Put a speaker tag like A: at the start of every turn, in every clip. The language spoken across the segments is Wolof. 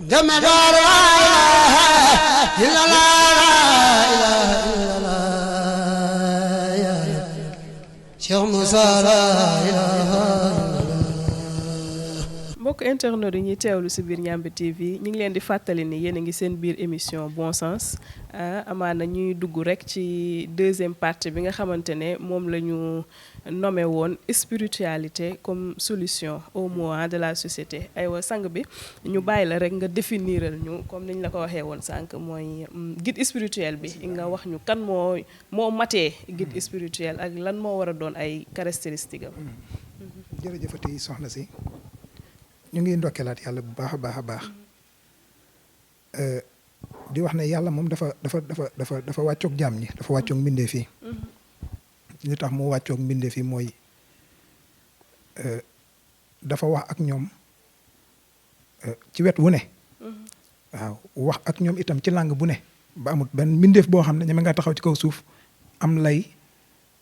A: Dama la ilaha illallah ya Cheikh Moussa la ilaha
B: mbokk internet yi ñuy teewlu si biir Ndiamé TV ñu ngi leen di fàttali ni yéen a ngi seen biir émission bon sens amaana ñuy dugg rek ci deuxième partie bi nga xamante ne moom la ñu nommé woon spiritualité comme solution aux maux de la société aywa sang bi ñu bàyyi la rek nga définiral ñu comme niñ la ko waxee woon sànq mooy guide spirituel bi nga wax ñu kan moo matee guide spirituel ak lan moo war a doon ay caractéristiques am.
C: jërëjëfati soxna si ñu ngi ndokkeelaat yàlla bu baax a baax a baax di wax ne yàlla moom dafa wàccoog jaam ñi dafa wàccoog mbindeef yi li tax mu wàccoog mbindeef yi mooy dafa wax ak ñoom ci wet wu ne waaw wax ak ñoom itam ci langue bu ne ba amut benn mbindeef boo xam ne ñeme nga taxaw ci kaw suuf am lay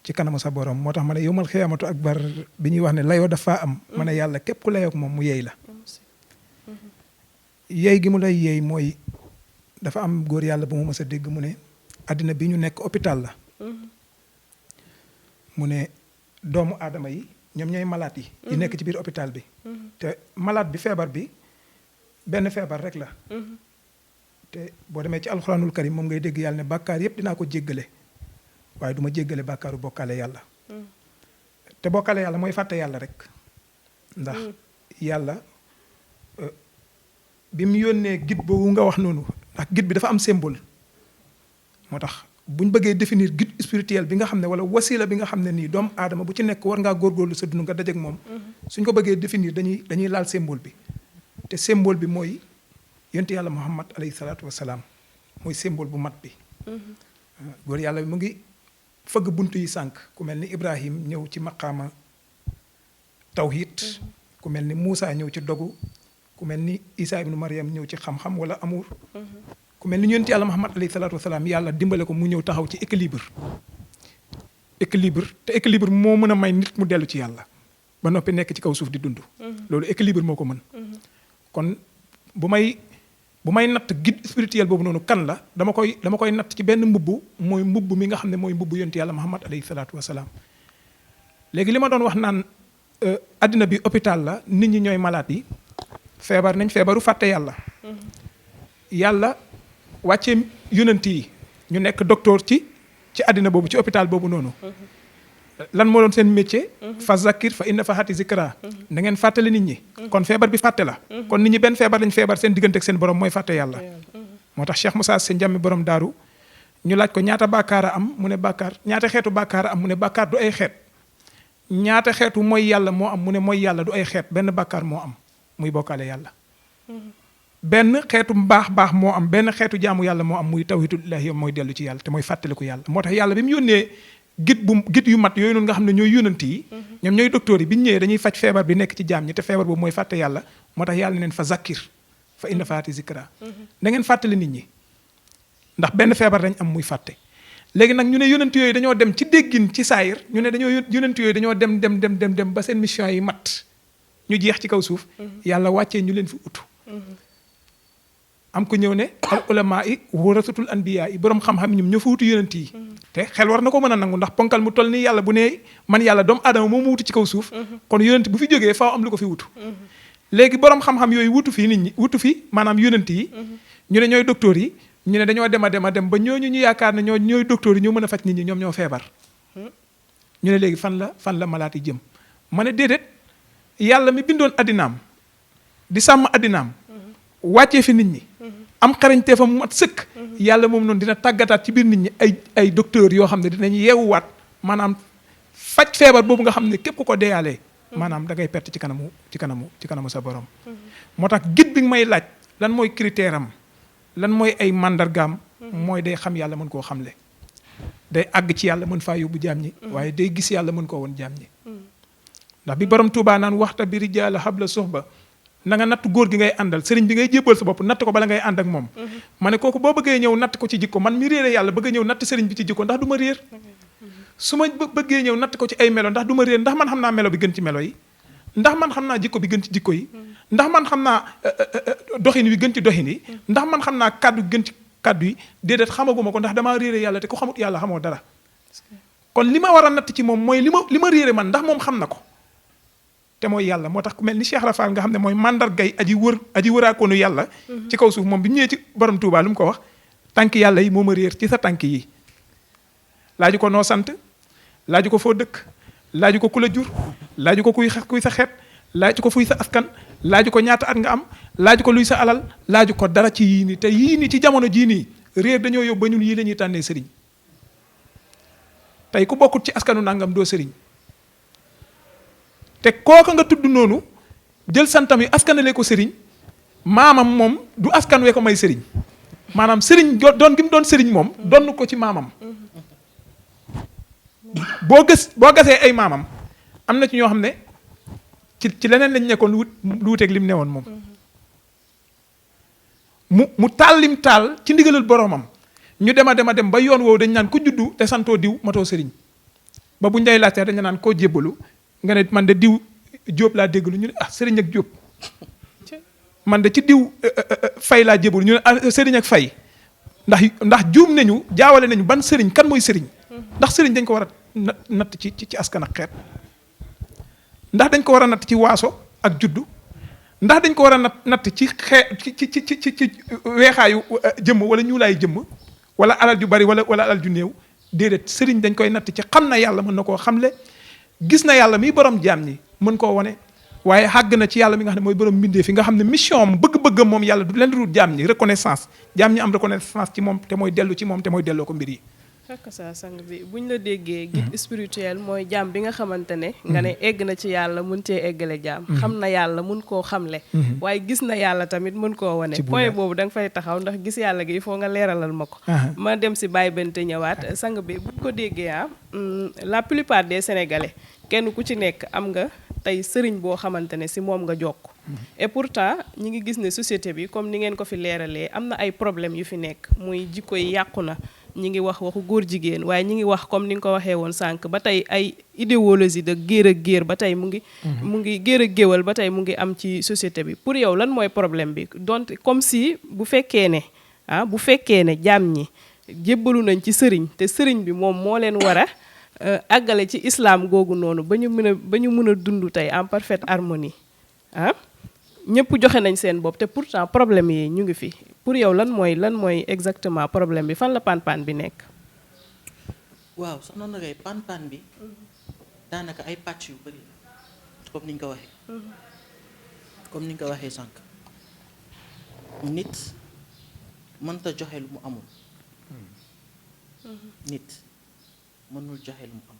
C: ci kanamu sa borom moo tax ma ne yowmal xiyaamatu akbar bi ñuy wax ne layoo dafa am ma ne yàlla képp ku layoog moom mu yeey la yeey gi mu lay yeey mooy dafa am góor yàlla bu mu mës a dégg mu ne àddina bi ñu nekk hôpital la mu ne doomu aadama yi ñoom ñooy malade yi nekk ci biir hôpital bi te malade bi feebar bi benn feebar rek la te boo demee ci alxuraanul karim moom ngay dégg yàlla ne bàkkaar yépp dinaa ko jéggale waaye du ma jéggale bàkkaaru bokkaale yàlla te bokkaale yàlla mooy fàtte yàlla rek ndax yàlla bi mu yónnee guide boobu nga wax noonu ndax guide bi dafa am symbole moo tax buñ bëggee définir guide spirituel bi nga xam ne wala wasila bi nga xam ne nii doomu aadama bu ci nekk war ngaa góorgóorlu sa dund nga dajeek moom suñ ko bëggee définir dañuy laal symbole bi te symbole bi mooy yonent yàlla Muhammad alayhi salaatu wasalaam mooy symbole bu mat bi góor yàlla bi mu ngi fëgg bunt yi sànq ku mel ni Ibrahim ñëw ci maqaama tawhid ku mel ni Moussa ñëw ci dogu ku mel ni Isa ibnu Maryam ñëw ci xam-xam wala amour ku mel ni yonent yàlla Muhammad alayhi salaatu wasalaam yàlla dimbale ko mu ñëw taxaw ci équilibre te équilibre moo mën a may nit mu dellu ci yàlla ba noppi nekk ci kaw suuf di dund loolu équilibre moo ko mën kon bu may natt guide spirituel boobu noonu kan la dama koy natt ci benn mbubb mooy mbubb mi nga xam ne mooy mbubb yonent yàlla Muhammad alayhi salaatu wasalaam léegi li ma doon wax naan addina bi hôpital la nit ñi ñooy malade yi feebar nañ feebaru fàtte yàlla yàlla wàccee yonent yi ñu nekk docteur ci addina boobu ci hôpital boobu noonu lan moo doon seen métier fa zakir fa inna fa hati zikra da ngeen fàttali nit ñi kon feebar bi fàtte la kon nit ñi benn feebar lañ feebar seen diggante ak seen borom mooy fàtte yàlla moo tax Cheikh Moussa Sène Ndiamé borom daaru ñu laaj ko ñaata bàkkaar a am mu ne bàkkaar ñaata xeetu bàkkaar a am mu ne bàkkaar du ay xeet ñaata xeetu mooy yàlla moo am mu ne mooy yàlla du ay xeet benn bàkkaar moo am muy bokkaale yàlla benn xeetu baax moo am benn xeetu jaamu yàlla moo am muy tawhidullahi mooy dellu ci yàlla te mooy fàttaliku yàlla moo tax yàlla bi mu yónnee guide yu mat yooyu noonu nga xam ne ñooy yónant yi ñoom ñooy docteur yi bi ñu ñëwee dañuy faj feebar bi nekk ci jaam ñi te feebar boobu mooy fàtte yàlla moo tax yàlla ne leen fa zakir fa inna fa hati zikra da ngeen fàttali nit ñi ndax benn feebar dañ am muy fàtte léegi nag ñu ne yónant yooyu dañoo dem ci déggin ci saayir ñu ne yónant yooyu dañoo dem ba seen mission yi mat ñu jeex ci kaw suuf yàlla wàccee ñu leen fi utu am ko ñëw ne al ulama yi warasatul anbiya yi boroom xam-xam ñoom ñoo fa wutu yonent yi te xel war na ko mën a nangu ndax ponkal mu toll nii yàlla bu ne man yàlla doomu aadama moom mu wutu ci kaw suuf kon yonent bu fi jógee faaw am lu ko fi wutu léegi boroom xam-xam yooyu wutu fi nit ñi wutu fi maanaam yonent yi ñu ne ñooy docteur yi ñu ne dañoo dem a dem ba ñooñu ñu yaakaar ne ñooy docteur yi ñoo mën a faj nit ñi ñoom ñoo feebar ñu ne léegi fan la malaat yi jëm ma ne déedéet yàlla mi bindoon addinaam di sàmm addinaam wàccee fi nit ñi am xarañte fa mu mat sëkk yàlla moom noonu dina tàggataat ci biir nit ñi ay docteur yoo xam ne dinañ yeewuwaat maanaam faj feebar boobu nga xam ne képp ku ko deeyaalee maanaam da ngay perte ci kanamu sa borom moo tax guide bi nga may laaj lan mooy critère am lan mooy ay mandargaam mooy day xam yàlla mën koo xamle day àgg ci yàlla mën faa yóbbu jaam ñi waaye day gis yàlla mën koo woon jaam ñi ndax bi borom Tuubaa naan waxta bi rijaala habla suhba na nga natt góor gi ngay àndal sëriñ bi ngay jébbal sa bopp natt ko bala ngay ànd ak moom ma ne kooku boo bëggee ñëw natt ko ci jikko man mi réere yàlla bëgg ñëw natt sëriñ bi ci jikko ndax du ma réer su ma bëggee ñëw natt ko ci ay melo ndax du ma réer ndax man xam naa melo bi gën ci melo yi ndax man xam naa jikko bi gën ci jikko yi ndax man xam naa doxin wi gën ci doxin yi ndax man xam naa kàddu gën ci kàddu yi déedéet xamaguma ko ndax damaa réere yàlla te ku xamut yàlla xamoo dara kon li ma war a natt ci moom mooy li ma réere man ndax moom xam na ko te mooy yàlla moo tax ku mel ni Cheikh Rafal nga xam ne mooy mandargay aji wëraakoonu yàlla ci kaw suuf moom bi ñëwee ci borom Touba lu mu ko wax tànk yàlla yi moo ma réer ci sa tànk yi laaju ko noo sant laaju ko foo dëkk laaju ko ku la jur laaju ko kuy sa xeet laaju ko fuy sa askan laaju ko ñaata at nga am laaju ko luy sa alal laaju ko dara ci yii nii te yii nii ci jamono jii nii réer dañoo yóbbu ba ñun yii la ñuy tànnee sëriñ tey ku bokkut ci askanu nangam doo sëriñ te kooka nga tudd noonu jël santam yi askanale ko sëriñ maamam moom du askan wee ko may sëriñ maanaam sëriñ doon gi mu doon sëriñ moom donn ko ci maamam boo gasee ay maamam am na ci ñoo xam ne ci leneen lañ nekkoon lu wuteeg lim newoon moom mu taal lim taal ci ndigalal boromam ñu dem ba yoon woowu dañ naan ku juddu te santoo diw matoo sëriñ ba bu njay laajtee dañ naan koo jébbalu nga ne man de diw jóob laa déglu ñu ne sëriñ ak jóob man de ci diw fay laa jébbalu ñu ne sëriñ ak fay ndax juum nañu jaawale nañu ban sëriñ kan mooy sëriñ ndax sëriñ dañ ko war a natt ci askan ak xeet ndax dañ ko war a natt ci waaso ak juddu ndax dañ ko war a natt ci ci weexaayu jëmm wala ñuulaayu jëmm wala alal ju bari wala alal ju néew déedéet sëriñ dañ koy natt ci xam na yàlla mën na koo xamle gis na yàlla miy borom jaam ñi mën koo wane waaye xàgg na ci yàlla mi nga xam ne mooy borom mbindee fi nga xam ne mission am bëgg-bëggam moom yàlla du leen dul jaam ñi reconnaissance jaam ñi am reconnaissance ci moom te mooy dellu ci moom te mooy delloo ko mbir yi.
B: fekk saa sang bi buñ la déggee guide spirituel mooy jaam bi nga xamante ne nga ne egg na ci yàlla mun cee eggale jaam xam na yàlla mun koo xamle waaye gis na yàlla tamit mun koo wane point boobu da nga fay taxaw ndax gis yàlla gi il faut nga leeralal ma ko ma dem si Baye Bente ñëwaat sang bi buñ ko déggee la plupart des sénégalais kenn ku ci nekk am nga tey sëriñ boo xamante ne si moom nga jokk et pourtant ñi ngi gis ne société bi comme ni ngeen ko fi leeralee am na ay problème yu fi nekk muy jikko yi yàqu na ñi ngi wax waxu góor jigéen waaye ñi ngi wax comme ni nga ko waxee woon sànq ba tey ay idéologie de géer ak géer ba tey mu ngi géer ak géwal ba tey mu ngi am ci société bi pour yow lan mooy problème bi donc comme si bu fekkee ne jaam ñi jébbalu nañ ci sëriñ te sëriñ bi moom moo leen war a àggale ci islam googu noonu ba ñu mën a dund tey en parfaite harmonie ñëpp joxe nañ seen bopp te pourtant problème yi ñu ngi fi pour yow lan mooy exactement problème bi fan la pan-pan bi nekk.
D: waaw soxna Ndeye pan-pan bi daanaka ay pàcc yu bëri comme ni ñu ko waxee sànq nit mënta joxe lu mu amul. nit mënul joxe lu mu am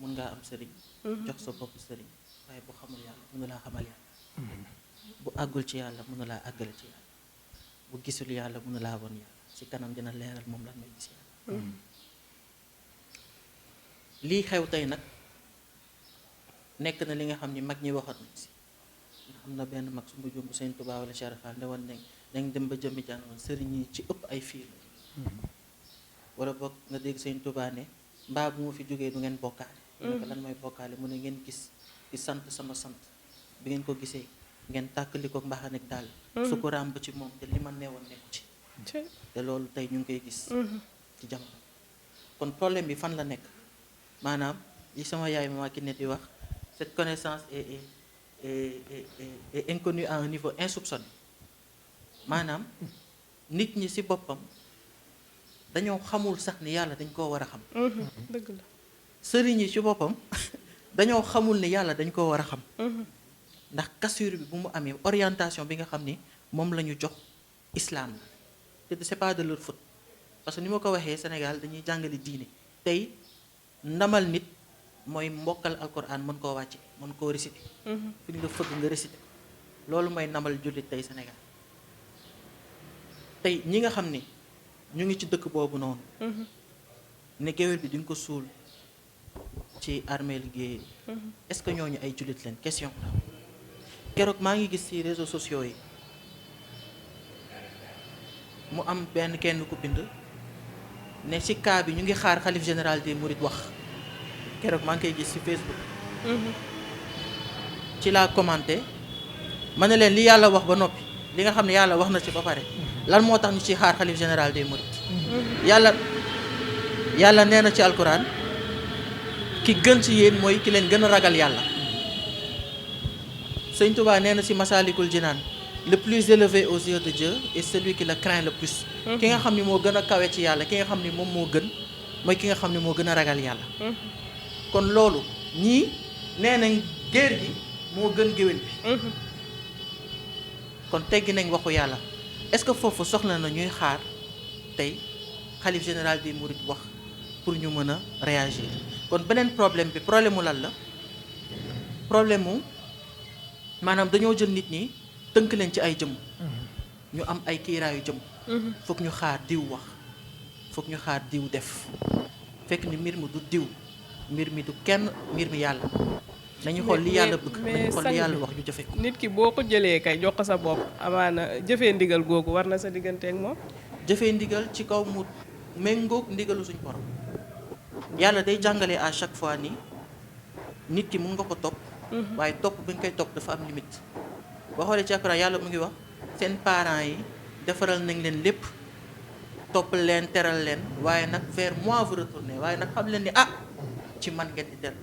D: mun ngaa am sëriñ. jox sa bopp sëriñ. waaye bu xamul yàlla mënu laa xamal yàlla bu àggul ci yàlla mënu laa àggale ci yàlla bu gisul yàlla mënu laa won yàlla ci kanam dina leeral moom lan mooy gis yàlla lii xew tey nag nekk na li nga xam ni mag ñi waxoon nañ si ndax am na benn mag su ma jumbu Sëñ Tuubaa wala Cheikh Fall ne woon dañ dem ba jëmmi jàngoon sëriñ yi ci ëpp ay fiir wala boog nga dégg Sëñ Tuubaa ne mbaa bu ma fi jógee du ngeen bokkaale ñu ne ko lan mooy bokkaale mu ne ngeen gis di sant sama sant bi ngeen ko gisee ngeen tàkkali ko mbaaxan ak daal su ko ràmb ci moom te li ma neewoon nekku ci te loolu tey ñu ngi koy gis ci jamono kon problème bi fan la nekk maanaam li sama yaay ma ki ne di wax cette connaissance est inconnue à un niveau insoupçonné maanaam nit ñi ci boppam dañoo xamul sax ni yàlla dañ koo war a xam
B: dëgg la
D: sëriñ yi ci boppam dañoo xamul ne yàlla dañ koo war a xam ndax cassure bi bu mu amee orientation bi nga xam ni moom la ñu jox islam la te c'est pas de leur faute parce que ni ma ko waxee Sénégal dañuy jàngale diine tey ndamal nit mooy mbokkal alquran mën koo wàcce mën koo réciter fi ñu la fëgg nga réciter loolu mooy ndamal jullit tey Sénégal tey ñi nga xam ni ñu ngi ci dëkk boobu noonu ne géwél bi di nga ko suul ci armée liggéey est-ce que ñooñu ay jullit leen question la keroog maa ngi gis ci réseaux sociaux yi mu am kenn ku bind ne ci cas bi ñu ngi xaar xalif général des mourides wax keroog maa ngi koy gis ci Facebook ci laa commenté ma ne leen li yàlla wax ba noppi li nga xam ne yàlla wax na ci ba pare lan moo tax ñu ci xaar xalif général des mourides yàlla nee na ci alquran ki gën ci yéen mooy ki leen gën a ragal yàlla. Sëñ Touba nee na ci Masalikul Jinaan le plus élevé aux yeux de Dieu est celui qui le craint le plus. ki nga xam ni moo gën a kawe ci yàlla ki nga xam ni moom moo gën mooy ki nga xam ni moo gën a ragal yàlla. kon loolu ñii nee nañ géer gi moo gën géwél bi. kon teggi nañ waxu yàlla est-ce que foofu soxla na ñuy xaar tey xalif général des mourides wax pour ñu mën a réagir kon beneen problème bi problème mu lan la problème mu maanaam dañoo jël nit ñi tënk leen ci ay jëm ñu am ay kiiraayu jëm foog ñu xaar diw wax foog ñu xaar diw def fekk ni mbir mi du diw mbir mi du kenn mbir mi yàlla nañu xool li yàlla bëgg nañu xool li yàlla wax ñu jëfe ko
B: nit ki boo ko jëlee kay jox ko sa bopp amaana jëfee ndigal googu war na sa diggante ak moom
D: jëfee ndigal ci kaw mu méngoog ndigalu suñ borom yàlla day jàngale à chaque fois ni nit ki mun nga ko topp waaye topp bi nga koy topp dafa am limite boo xoolee ci Alxuraan yàlla mu ngi wax seen parents yi defaral nañ leen lépp topp leen teral leen waaye nag vers moi vous retournez waaye nag xam leen ni ci man ngeen di del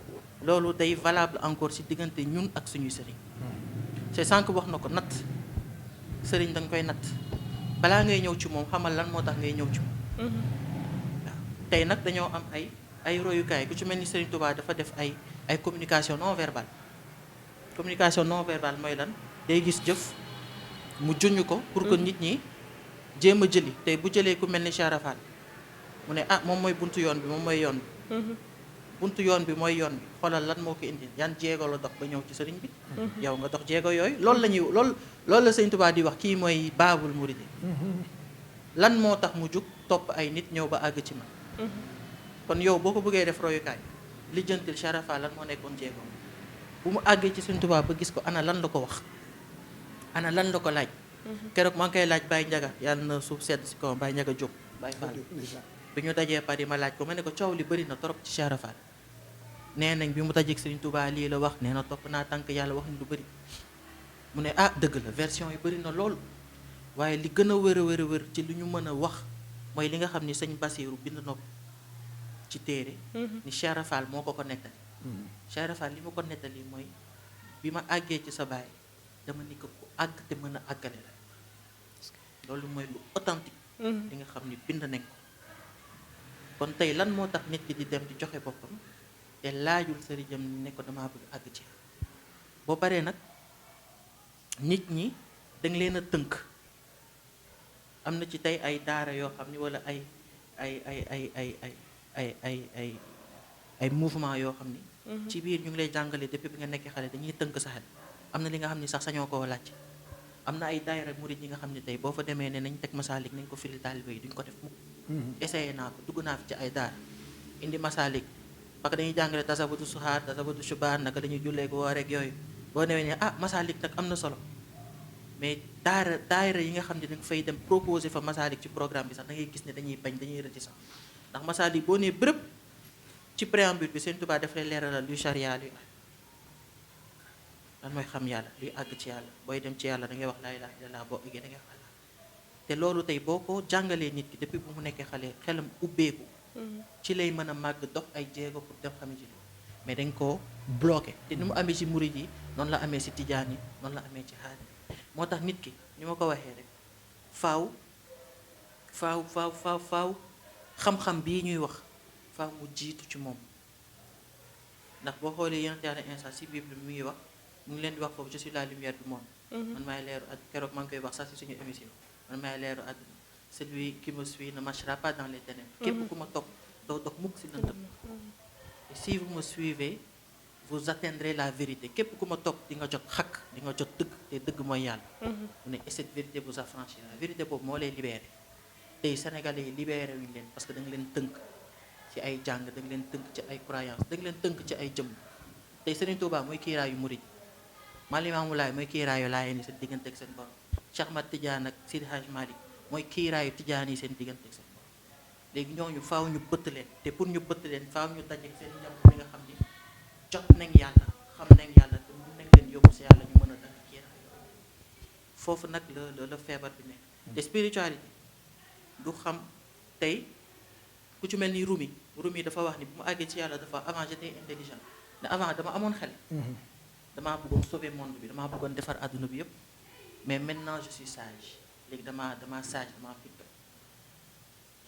D: loolu day valable encore ci diggante ñun ak suñuy sëriñ c'est sànq wax na ko natt sëriñ da nga koy natt balaa ngay ñëw ci moom xamal lan moo tax ngay ñëw ci moom waaw tey nag dañoo am ay royukaay ku ci mel ni Sëriñ Touba dafa def ay communication non verbale communication non verbale mooy lan day gis jëf mu junñ ko pour que nit ñi jéem a jëli tey bu jëlee ku mel ni Cheikh Rafal mu ne moom mooy buntu yoon bi moom mooy yoon bi buntu yoon bi mooy yoon bi xoolal lan moo ko indi yan jéego la dox ba ñëw ci sëriñ bi yow nga dox jéego yooyu loolu la Sëriñ Touba di wax kii mooy baabul muridi lan moo tax mu jug topp ay nit ñëw ba àgg ci man kon yow boo ko bëggee def royukaay lijjantil Cheikh Rafal lan moo nekkoon jéego bu mu àggee ci Sëriñ Touba ba gis ko ana lan la ko wax ana lan la ko laaj keroog maa ngi koy laaj Baye Ndiaga yàlla na suuf sedd si kaw Baye Ndiaga Diop Baye Fall bi ñu dajee Paris ma laaj ko ma ne ko coow li bëri na trop ci Cheikh Rafal nee nañ bi mu dajeeg Sëriñ Touba lii la wax nee na topp naa tànk yàlla wax ni lu bëri mu ne dëgg la version yi bëri na lool waaye li gën a wër ci li ñu mën a wax mooy li nga xam ni sëñ Basiiru bind na ko ci téere ni Cheikh Rafal moo ko nettali Cheikh Rafal li ma ko nettali mooy bi ma àggee ci sa baay dama ni ko ku àgg te mën a àggale la loolu mooy lu authentique li nga xam ni bind nañ ko kon tey lan moo tax nit ki di dem di joxe boppam te laajul sëriñam ne ko damaa bëgg àgg ci boo paree nag nit ñi dañ leen a tënk am na ci tey ay daara yoo xam ni wala ay mouvement yoo xam ni ci biir ñu ngi lay jàngale depuis bi nga nekkee xale dañuy tënk sa xel am na li nga xam ni sax sañoo koo laaj am na ay daayira murid yi nga xam ne tey boo fa demee ne nañ teg Masalik nañ ko firi taalibe yi duñ ko def mukk essayé naa ko dugg naa fi ci ay daara indi Masalik parce que dañuy jàngale tasawudu suxaar tasawudu shubaan naka dañuy jullee ko rek yooyu boo newee ne Masalik nag am na solo mais daayira yi nga xam ne da nga fay dem proposer fa Masalik ci programme bi sax da ngay gis ne dañuy bañ dañuy réticent ndax Masalik boo nee bërëb ci préambule bi Sëriñ Tuubaa daf lay leeralal luy charia luy lan mooy xam yàlla luy àgg ci yàlla booy dem ci yàlla da ngay wax laa ilaaha illallaah boo eggee da ngay wax te loolu tey boo ko jàngalee nit ki depuis bu mu nekkee xale xelam ubbeeku ci lay mën a màgg dox ay jéego pour dem xame ci mais dañ koo bloqué te ni mu amee ci murid yi noonu la amee ci tijaan yi noonu la amee ci xaadir moo tax nit ki ni ma ko waxee rek faaw xam-xam bii ñuy wax faaw mu jiitu ci moom ndax boo xoolee yonent Yàlla Iisaa ci Bible mi ngi wax mu ngi leen di wax foofu je suis la lumière du monde man maay leeru ak keroog maa ngi koy wax sax ci suñu émission man maay leeru àdduna celui qui me suit ne marchera pas dans les ténèbres képp ku ma topp doo dox mukk ci lëndëm et si vous me suivez vous atteindrez la vérité képp ku ma topp di nga jot xakk di nga jot dëgg te dëgg mooy yàlla mu ne et cette vérité vous affranchira vérité boobu moo lay libéré tey sénégalais yi libéré wuñu leen parce que da nga leen tënk ci ay jàng da nga leen tënk ci ay croyance da nga leen tënk ci ay jëmm tey Serigne Touba mooy kiiraayu murid Maam Limaamu Laay mooy kiiraayu Laayeen yi seen diggante ak seen borom Cheikh Ahmad Tidiane ak Seydi Hadji Malick mooy kiiraayu Tijaan yi seen diggante ak seen borom léegi ñooñu faaw ñu bëtt leen te pour ñu bëtt leen faaw ñu dajeek seen njaboot bi nga xam ni jot nañ yàlla xam nañ yàlla te mun nañ leen yóbbu si yàlla ñu mën a dara kiiraay foofu nag la feebar bi nekk te spiritualité du xam tey ku ci mel ni Rumi dafa wax ni bu mu àggee ci yàlla dafa avant j'étais intelligent ne avant dama amoon xel damaa bëggoon sauver monde bi damaa bëggoon defar àdduna bi yëpp mais maintenant je suis sage léegi damaa sage damaa fit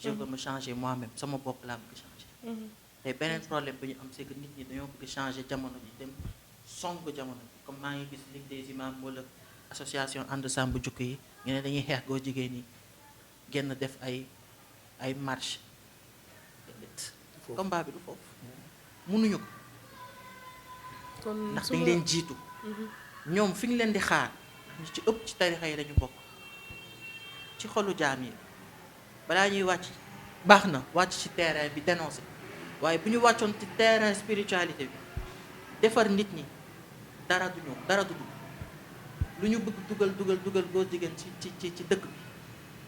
D: je veux me changer moi-même sama bopp laa bëgg changer te beneen problème bi ñu am c'est que nit ñi dañoo bëgg changer jamono ji dem song jamono bi comme maa ngi gis Ligue des imams wala association ànd sàmm jukki yi ñu ne dañuy xeex goo jigéen ñi génn def ay marche combat bi du foofu mënuñu ko
B: kon
D: ndax dañ leen jiitu ñoom fi ñu leen di xaar ñu ci ëpp ci tarixa yi lañu bokk ci xolu jaam yi balaa ñuy wàcc baax na wàcc ci terrain bi dénoncer waaye bu ñu wàccoon ci terrain spiritualité bi defar nit ñi dara du ñëw dara du dugg lu ñu bëgg dugal góor jigéen ci dëkk bi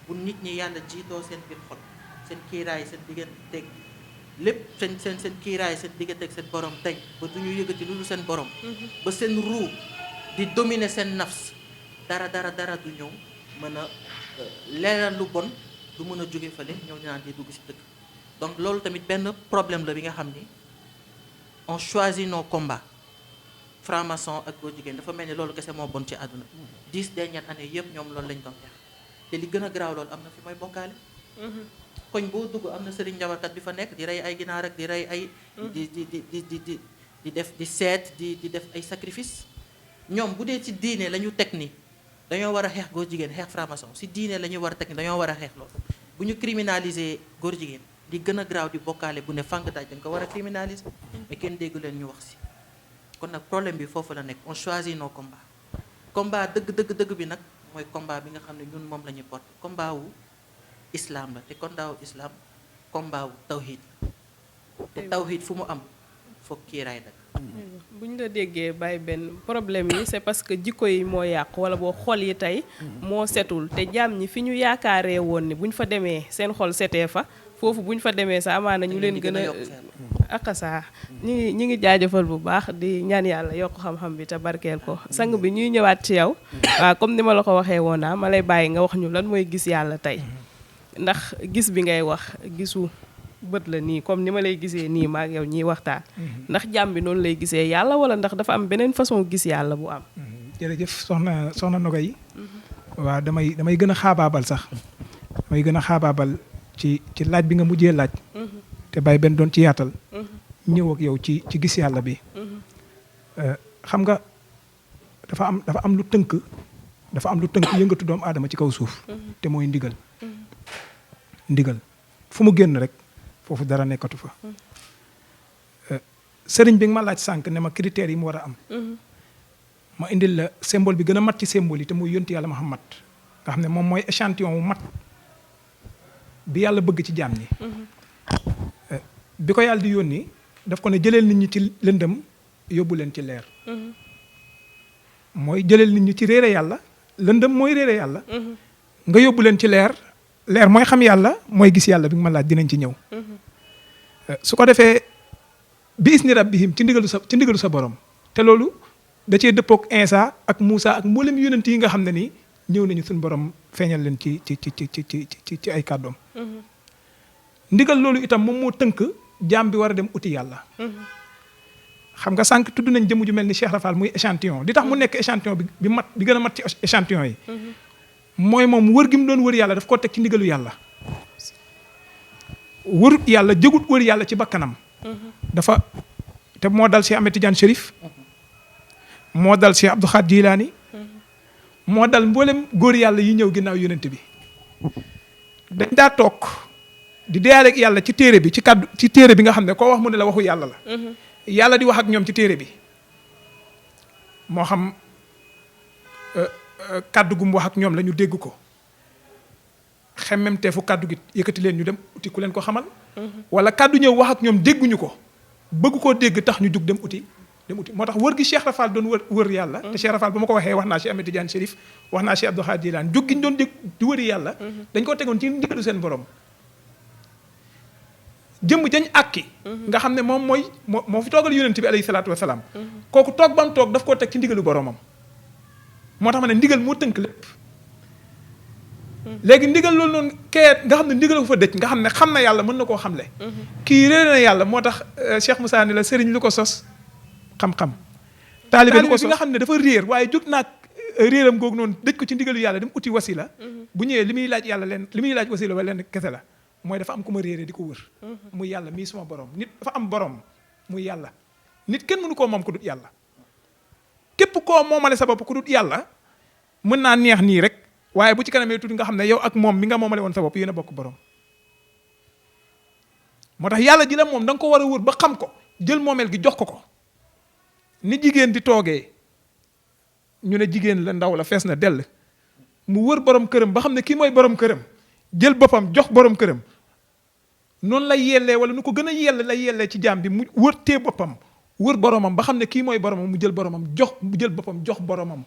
D: bu nit ñi yàlla jiitoo seen biir xol seen kiiraay seen diggante teg lépp seen kiiraay seen diggante ak seen borom tey ba du ñu yëgati lu dul seen borom ba seen ruu di dominer seen nafs dara du ñëw mën a leeral lu bon du mën a jóge fale ñëw ñu naan di dugg ci dëkk donc loolu tamit benn problème la bi nga xam ni on choisit nos combats franc-maçon ak góor jigéen dafa mel ni loolu kese moo bon ci àdduna 10 dernières années yëpp ñoom loolu lañ doon xeex te li gën a garaaw loolu am na fi mooy bokkaale koñ boo dugg am na sëriñ njabarkat bi fa nekk di rey ay ginaar ak di rey ay di def di seet di def ay sacrifice ñoom bu dee ci diine la ñu teg ni dañoo war a xeex góor jigéen xeex franc-maçon si diine la ñu war a teg ni dañoo war a xeex loolu bu ñu criminaliser góor jigéen li gën a garaaw di bokkaale bu ne fànk daaj dañ ko war a criminaliser mais kenn déggu leen ñu wax si kon nag problème bi foofu la nekk on choisit nos combats combat dëgg bi nag mooy combat bi nga xam ne ñun moom la ñuy porter combat wu islam la te combat wu islam combat wu tawhid te tawhid fu mu am foog kiiraay dak
B: bu ñu la déggee bàyyi benn problème yi c'est parce que jikko yi moo yàqu wala boo xol yi tey moo setul te jaam ñi fi ñu yaakaaree woon ni bu ñu fa demee seen xol setee fa foofu bu ñu fa demee sa amaana ñu leen gën a akasa ñi ngi jaajëfal bu baax di ñaan yàlla yokk xam-xam bi te barkeel ko sang bi ñuy ñëwaat ci yow waaw comme ni ma la ko waxee woon naa ma lay bàyyi nga wax ñu lan mooy gis yàlla tey ndax gis bi ngay wax gisu bët la nii comme ni ma lay gisee nii ma ak yow ñiy waxtaan ndax jàmm bi noonu lay gisee yàlla wala ndax dafa am beneen façon gis yàlla bu am
C: jërëjëf soxna Nogay waaw damay gën a xaabaabal sax damay gën a xaabaabal ci laaj bi nga mujjee laaj te bàyyi benn doon ci yaatal ñëw ak yow ci gis yàlla bi xam nga dafa am lu tënk yëngatu doomu aadama ci kaw suuf te mooy ndigal fu mu génn rek foofu dara nekkatu fa sëriñ bi nga ma laaj sànq ne ma critères yi mu war a am ma indil la symbole bi gën a mat ci symbole yi te muy yonti yàlla Muhammad nga xam ne moom mooy échantillon wu mat bi yàlla bëgg ci jaam ñi bi ko yàlla di yónni daf ko ne jëleel nit ñi ci lëndëm yóbbu leen ci leer mooy jëleel nit ñi ci réere yàlla lëndëm mooy réere yàlla nga yóbbu leen ci leer mooy xam yàlla mooy gis yàlla bi nga ma laaj dinañ ci ñëw su ko defee bi isni rabbihim ci ndigalu sa borom te loolu da cee dëppook Insa ak Moussa ak mboolem yonent yi nga xam ne nii ñëw nañu suñu borom feeñal leen ci ay kàddoom ndigal loolu itam moom moo tënk jaam bi war a dem uti yàlla xam nga sànq tudd nañ jëmm ju mel ni Cheikh Rafal muy échantillon li tax mu nekk échantillon bi gën a mat ci échantillon yi mooy moom wër gi mu doon wër yàlla daf koo teg ci ndigalu yàlla wërut yàlla jëgut wër yàlla ci bakkanam dafa te moo dal Cheikh Ahmed Tidiane Chérif moo dal Cheikh Abdou Khadre Djilani moo dal mboolem góor yàlla yi ñëw ginnaaw yonent bi dañ daa toog di deyaale ak yàlla ci téere bi ci téere bi nga xam ne koo wax mu ne la waxu yàlla la yàlla di wax ak ñoom ci téere bi moo xam kàddu gu mu wax ak ñoom la ñu dégg ko xemmemteefu kàddu gi yëkkati leen ñu dem uti ku leen ko xamal wala kàddu ñëw wax ak ñoom dégguñu ko bëgg koo dégg tax ñu jug dem uti moo tax wër gi Cheikh Rafal doon wër yàlla te Cheikh Rafal bu ma ko waxee wax naa Cheikh Ahmed Tidiane Chérif wax naa Cheikh Abdou Khadre Djilani jóg gi ñu doon dégg di wëri yàlla dañ ko tegoon ci ndigalu seen borom jëmm jañ àkki nga xam ne moom mooy moo fi toogal yonent bi alayhi salaatu wasalaam kooku toog ba mu toog daf koo teg ci ndigalu boromam moo tax ma ne ndigal moo tënk lépp léegi ndigal loolu noonu kee nga xam ne ndigal ko fa dëj nga xam ne xam na yàlla mën na koo xamle kii réer na yàlla moo tax Cheikh Moussa ni la sëriñ lu ko sos xam-xam taalibe bi nga xam ne dafa réer waaye jóg naag réeram googu noonu dëj ko ci ndigalu yàlla dem uti wasila bu ñëwee li muy laaj yàlla leen li muy laaj wasila ba leen kese la mooy dafa am ku ma réeree di ko wër muy yàlla mii suma borom nit dafa am borom muy yàlla nit kenn mënu koo moom ku dut yàlla képp koo moomale sa bopp ku dut yàlla mën naa neex nii rek waaye bu ci kanamee tuuti nga xam ne yow ak moom mi nga moomale woon sa bopp yéen a bokk borom moo tax yàlla ji la moom da nga ko war a wër ba xam ko jël moomeel gi jox ko ni jigéen di toogee ñu ne jigéen la ndaw la fees na dell mu wër borom këram ba xam ne kii mooy borom këram jël boppam jox borom këram noonu la yellee wala nu ko gën a yell la yellee ci jaam bi mu wër tee boppam wër boromam ba xam ne kii mooy boromam mu jël boromam mu jël boppam jox boromam.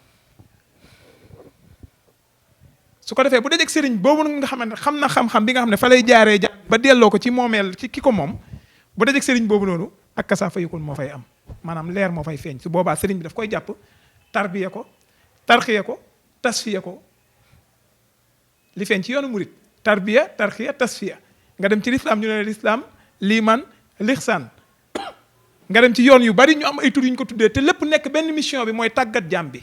C: su ko defee bu dajeg sëriñ boobu nga xamante xam na xam-xam bi nga xam ne fa lay jaaree jaam ba delloo ko ci moomeel ci ki ko moom bu dajeg sëriñ boobu noonu ak kasaa fayukun moo fay am maanaam leer moo fay feeñ su boobaa sëriñ bi daf koy jàpp tarbiya ko tarxiya ko tasfiya ko li feeñ ci yoonu murit tarbiya tarxiya tasfiya nga dem ci lislaam ñu ne lislaam liiman lixsaan nga dem ci yoon yu bari ñu am ay tur yu ñu ko tuddee te lépp nekk benn mission bi mooy tàggat jaam bi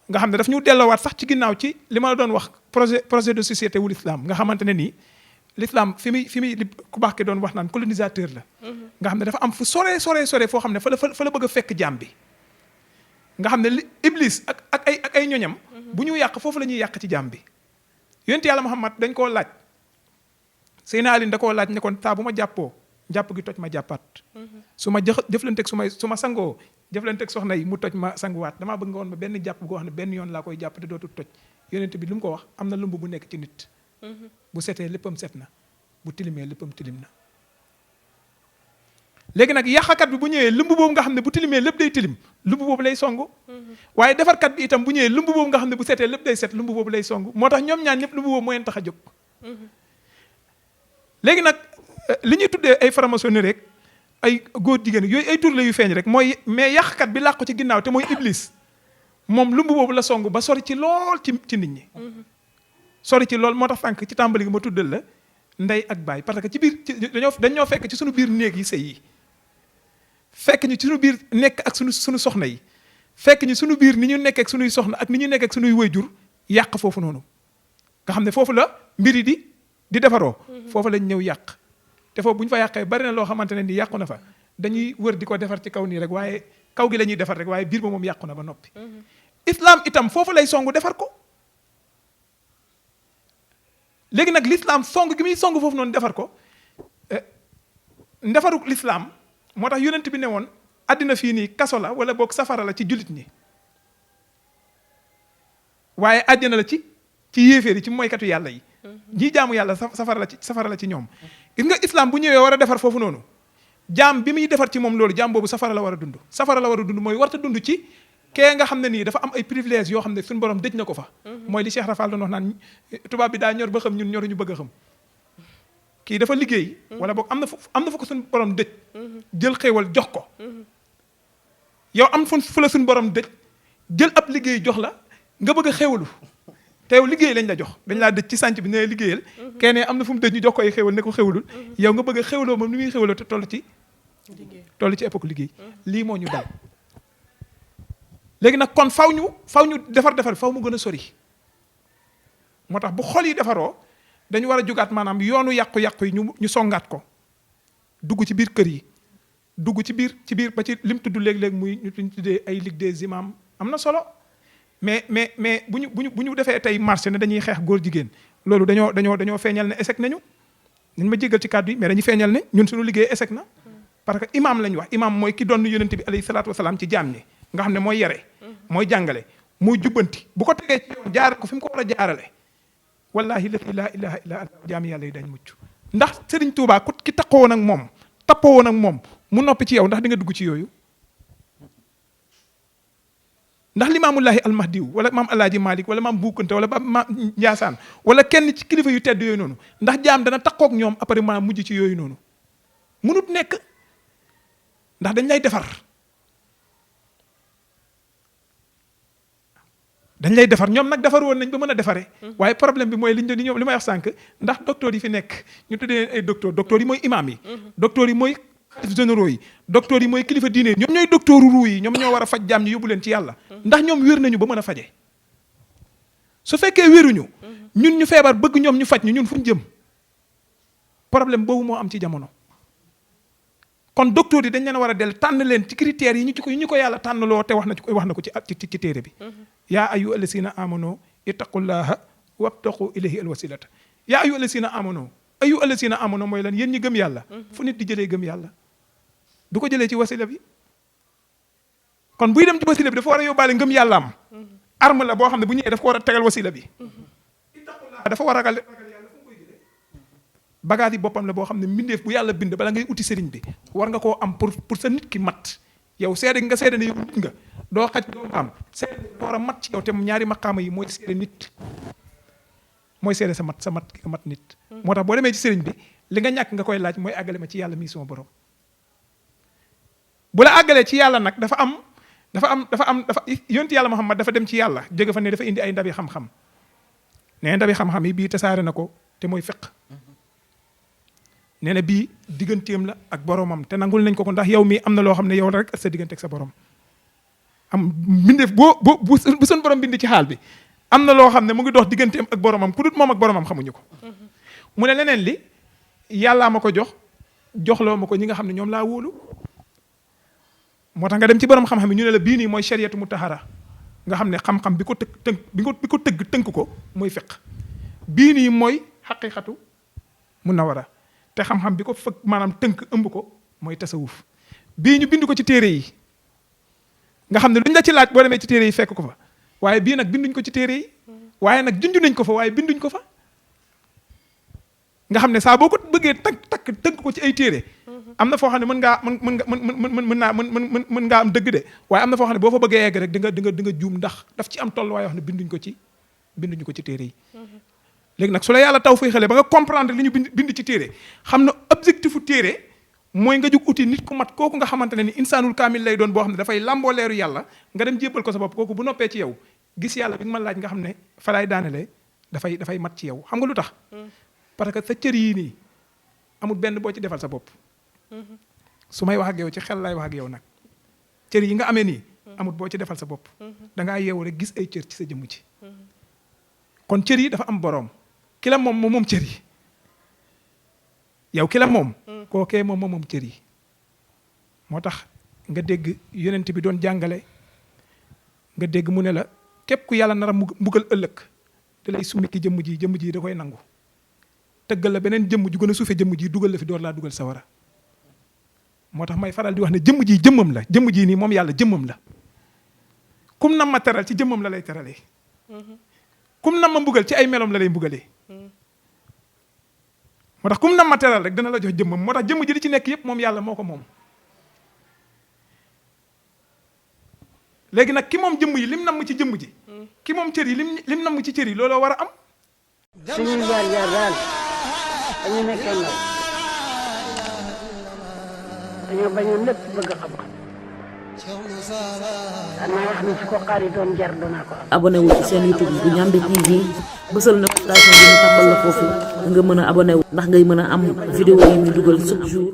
C: nga xam ne daf ñu delloowaat sax ci ginnaaw ci li ma la doon wax projet de société wu l'islam nga xamante ne nii l'islam fi muy li ku baax ki doon wax naan colonisateur la nga xam ne dafa am fu sore foo xam ne fa la bëgg a fekk jaam bi nga xam ne li iblis ak ay ñoñam bu ñu yàq foofu la ñuy yàq ci jaam bi yonent yàlla Muhammad dañ koo laaj Seydina Ali da koo laaj ne kon saa bu ma jàppoo jàpp gi toj ma jàppaat su ma jëflanteeg su ma sangoo jëflanteeg soxna yi mu toj ma sanguwaat damaa bëgg nga woon ma benn jàpp goo xam ne benn yoon laa koy jàpp te dootul toj yonent bi lu mu ko wax am na lumb bu nekk ci nit bu setee léppam set na bu tilimee léppam tilim na léegi nag yàqakat bi bu ñëwee lumb boobu nga xam ne bu tilimee lépp day tilim lumb boobu lay songu waaye defarkat bi itam bu ñëwee lumb boobu nga xam ne bu setee lépp day set lumb boobu lay songu moo tax ñoom ñaar ñëpp lumb boobu moo leen tax a jóg léegi nag li ñuy tuddee ay franc-maçonnerie rek ay góor jigéen yooyu ay tur la yu feeñ rek mooy mais yàqkat bi làqu ci ginnaaw te mooy iblis moom lumb boobu la song ba sori ci lool ci nit ñi sori ci lool moo tax sànq ci tàmbali gi ma tuddal la ndey ak baay parce que ci biir dañoo fekk ci suñu biir néeg yi sëy yi fekk ñu ci suñu biir nekk ak suñu soxna yi fekk ñu suñu biir ni ñu nekk ak suñuy soxna ak ni ñu nekk ak suñuy waajur yàq foofu noonu nga xam ne foofu la mbir yi di defaroo foofu lañ ñëw yàq te foofu bu ñu fa yàqee bari na loo xamante ne ni yàqu na fa dañuy wër di ko defar ci kaw nii rek waaye kaw gi la ñuy defar rek waaye biir ba moom yàqu na ba noppi islam itam foofu lay songu defar ko léegi nag l'islam song gi muy song foofu noonu defar ko ndefaru l'islam moo tax yonent bi ne woon àddina fii nii kaso la wala boog safara la ci jullit ñi waaye àjjana la ci yéeféer yi ci moykatu yàlla yi ñii jaamu yàlla safara la ci ñoom gis nga islam bu ñëwee war a defar foofu noonu jaam bi muy defar ci moom loolu jaam boobu safara la war a dund mooy warta dund ci kee nga xam ne nii dafa am ay privilèges yoo xam ne suñu borom dëj na ko fa mooy li Cheikh Rafal doon wax naan tubaab bi daa ñor ba xam ñun ñoruñu bëgg a xam kii dafa liggéey wala boog am na fu ko suñu borom dëj jël xéewal jox ko yow am fu la suñu borom dëj jël ab liggéey jox la nga bëgg a xéewalu te yow liggéey lañ la jox dañ laa dëj ci sànc bi ne liggéeyal kenn am na fu mu dëj ñu jox ko ay xéewal ne ko xéewalul yow nga bëgg a xéewaloo moom ni muy xéewaloo te toll ci époque liggéey lii moo ñu dal léegi nag kon faw ñu defar faw mu gën a sori moo tax bu xol yi defaroo dañu war a jugaat maanaam yoonu yàqu-yàqu yi ñu songaat ko dugg ci biir kër yi dugg ci biir ba ci lim tudd léeg-léeg muy ñu tuddee ay ligue des imams am na solo mais bu ñu defee tey marché ne dañuy xeex góor jigéen loolu dañoo feeñal ne échec nañu nañ ma jéggal ci kàddu yi mais dañuy feeñal ne ñun suñu liggéey échec na parce que imam lañ wax imam mooy ki doon yonent bi alayhi salaatu wasalaam ci jaam ñi nga xam ne mooy yare mooy jàngale mooy jubbanti bu ko tegee ci yoon jaarale ko fi mu ko war a jaarale wallahi laa ilaha illa allah jaami yàlla yi dañ mucc ndax Serigne Touba ku ki tappoo woon ak moom mu noppi ci yow ndax di nga dugg ci yooyu ndax limaamullahi almahdiw wala maam alaaji Malik wala maam Buukante wala maam Njaasaan wala kenn ci kilifa yu tedd yooyu noonu ndax jaam dana takkook ñoom après maanaam mujj ci yooyu noonu mënut nekk ndax dañ lay defar ñoom nag defar woon nañ ba mën a defaree waaye problème bi mooy li may wax sànq ndax docteur yi fi nekk ñu tuddee ay docteur yi mooy imam yi docteur yi mooy xalif généraux yi docteur yi mooy kilifa diine ñoom ñooy docteur ruu yi ñoom ñoo war a faj jaam ñi yóbbu leen ci yàlla ndax ñoom wér nañu ba mën a faje su fekkee wéruñu ñun ñu feebar bëgg ñoom ñu faj ñu ñun fu ñu jëm problème boobu moo am ci jamono kon docteur yi dañ leen war a del tànn leen ci critères yi ñu ko yàlla tànnaloo te wax na ko ci téere bi yaa ayyuha allasina amanu ittaqullaha wabtaqu ilayhi alwasilata yaa ayyuha allasina amanu mooy lan yéen ñi gëm yàlla fu nit di jëlee gëm yàlla du ko jëlee ci wasila bi kon buy dem ci wasila bi dafa war a yóbbaale ngëm yàlla am arme la boo xam ne bu ñëwee dafa ko war a tegal wasila bi ittaqullaha dafa war a ragal yàlla fu mu koy jëlee bagage yi boppam la boo xam ne mbindeef bu yàlla bind bala ngay uti sëriñ bi war nga koo am pour sa nit ki mat yow seede nga seede ne yow nit nga doo xaj doo am seede nga war a mat ci yow te ñaari maqaama yi mooy seede nit mooy seede sa mat ki nga mat nit moo tax boo demee ci sëriñ bi li nga ñàkk nga koy laaj mooy àggale ma ci yàlla mii sama borom bu la àggalee ci yàlla nag dafa yonent yàlla Muhammad dafa dem ci yàlla jóge fa ne dafa indi ay ndabi xam-xam nee ndabi xam-xam yi bii tasaare na ko te mooy fiq nee na bii digganteem la ak boromam te nangul nañ ko ndax yow mii am na loo xam ne yow rek ak sa diggante ak sa borom am mbindeef bu sun borom bind ci xaal bi am na loo xam ne mu ngi dox digganteem ak boromam ku dut moom ak boromam xamuñu ko mu ne leneen li yàllaa ma ko joxloo ma ko ñi nga xam ne ñoom laa wóolu moo tax nga dem ci borom xam-xam yi ñu ne la bii nii mooy shariatu mutahara nga xam ne xam-xam bi ko tënk ko mooy fiq bii nii mooy xaqiqatu munawara te xam-xam bi ko fëgg maanaam tënk ëmb ko mooy tasawuf bii ñu bind ko ci téere yi nga xam ne luñ la ci laaj boo demee ci téere yi fekk ko fa waaye bii nag binduñ ko ci téere yi waaye nag junj nañ ko fa waaye binduñ ko fa nga xam ne saa boo ko bëggee tënk ko ci ay téere am na foo xam ne mën ngaa am dëgg de waaye am na foo xam ne boo fa bëggee yegg rek di nga juum ndax daf ci am tolluwaay wax ne binduñ ko ci téere yi léegi nag su la yàlla taw fay xale ba nga comprendre li ñu bind ci téere xam ne objectifu téere mooy nga jug uti nit ku mat kooku nga xamante ne ni insaanul kaamil lay doon boo xam ne dafay lamboo leeru yàlla nga dem jébbal ko sa bopp kooku bu noppee ci yow gis yàlla bi nga ma laaj nga xam ne fa laay daanelee dafay mat ci yow xam nga lu tax parce que sa cër yii nii amul benn boo ci defal sa bopp su may wax ak yow ci xel lay wax ak yow nag cër yi nga amee nii amul boo ci defal sa bopp dangaa yeewu rek gis ay cër ci sa jëmm ci kon cër yi dafa am boroom ki la moom cër yi yow ki la moom kookee moom cër yi moo tax nga dégg yonent bi doon jàngale nga dégg mu ne la képp ku yàlla nar a mbugal ëllëg da lay summi ki jëmm ji da koy nangu tëggal la beneen jëmm ju gën a suufe jëmm ji dugal la fi door laa dugal sawara moo tax may faral di wax ne jëmm ji jëmmam la jëmm ji nii moom yàlla jëmmam la kum nam ma teral ci jëmmam la lay teralee kum nam ma mbugal ci ay meloom la lay mbugalee moo tax kum nam ma teral rek dana la jox jëmmam moo tax jëmm ji li ci nekk yépp moom yàlla moo ko moom léegi nag ki moom jëmm yi lim namm ci jëmm ji ki moom cër yi lim namm ci cër yi looloo war a am
E: suñuy jaar daal dañu nekkee ndaw dañoo bañoon lépp bëgg xam-xam danaa wax ni su ko xaari doon jar doonaa ko am.
F: abonné wu ci seen YouTube bu Ndiamé TV bësal notification bi ñu tàmbal la foofu nga mën a abonné wu ndax ngay mën a am vidéo yi ñu dugal chaque jour.